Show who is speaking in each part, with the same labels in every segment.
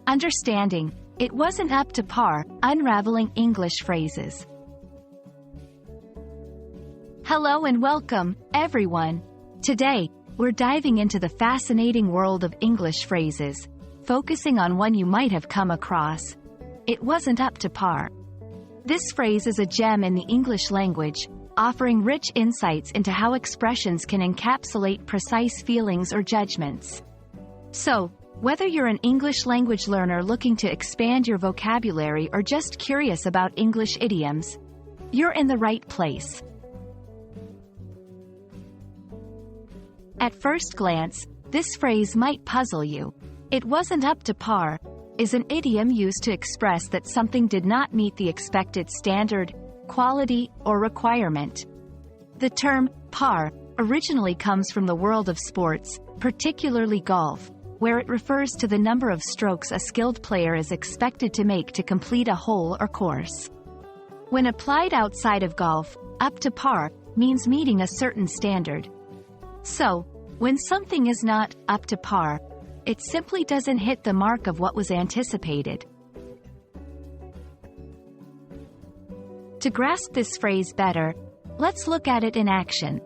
Speaker 1: Understanding, it wasn't up to par, unraveling English phrases. Hello and welcome, everyone. Today, we're diving into the fascinating world of English phrases, focusing on one you might have come across. It wasn't up to par. This phrase is a gem in the English language, offering rich insights into how expressions can encapsulate precise feelings or judgments. So, whether you're an English language learner looking to expand your vocabulary or just curious about English idioms, you're in the right place. At first glance, this phrase might puzzle you. It wasn't up to par is an idiom used to express that something did not meet the expected standard, quality, or requirement. The term par originally comes from the world of sports, particularly golf, where it refers to the number of strokes a skilled player is expected to make to complete a hole or course. When applied outside of golf, up to par means meeting a certain standard. So, when something is not up to par, it simply doesn't hit the mark of what was anticipated. To grasp this phrase better, let's look at it in action.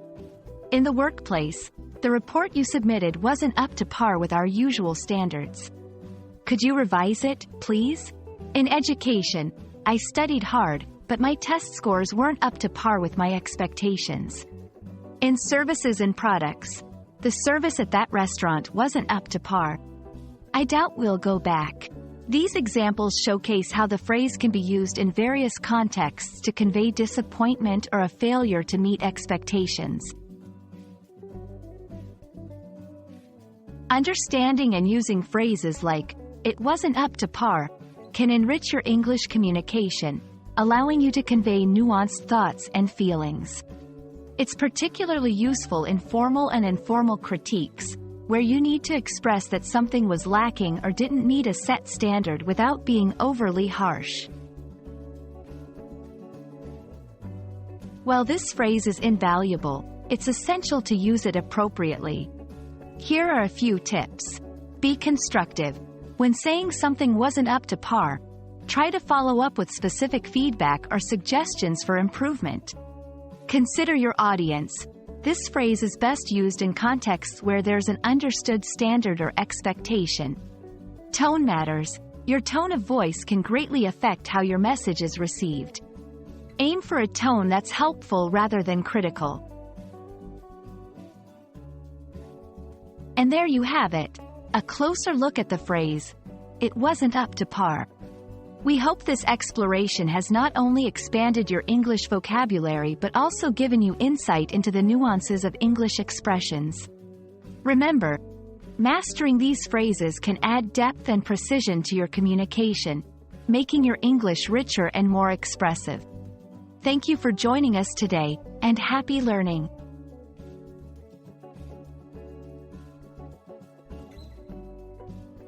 Speaker 1: In the workplace, the report you submitted wasn't up to par with our usual standards. Could you revise it, please? In education, I studied hard, but my test scores weren't up to par with my expectations. In services and products, the service at that restaurant wasn't up to par. I doubt we'll go back. These examples showcase how the phrase can be used in various contexts to convey disappointment or a failure to meet expectations. Understanding and using phrases like, "it wasn't up to par," can enrich your English communication, allowing you to convey nuanced thoughts and feelings. It's particularly useful in formal and informal critiques, where you need to express that something was lacking or didn't meet a set standard without being overly harsh. While this phrase is invaluable, it's essential to use it appropriately. Here are a few tips. Be constructive. When saying something wasn't up to par, try to follow up with specific feedback or suggestions for improvement. Consider your audience. This phrase is best used in contexts where there's an understood standard or expectation. Tone matters. Your tone of voice can greatly affect how your message is received. Aim for a tone that's helpful rather than critical. And there you have it, a closer look at the phrase, "it wasn't up to par." We hope this exploration has not only expanded your English vocabulary but also given you insight into the nuances of English expressions. Remember, mastering these phrases can add depth and precision to your communication, making your English richer and more expressive. Thank you for joining us today, and happy learning!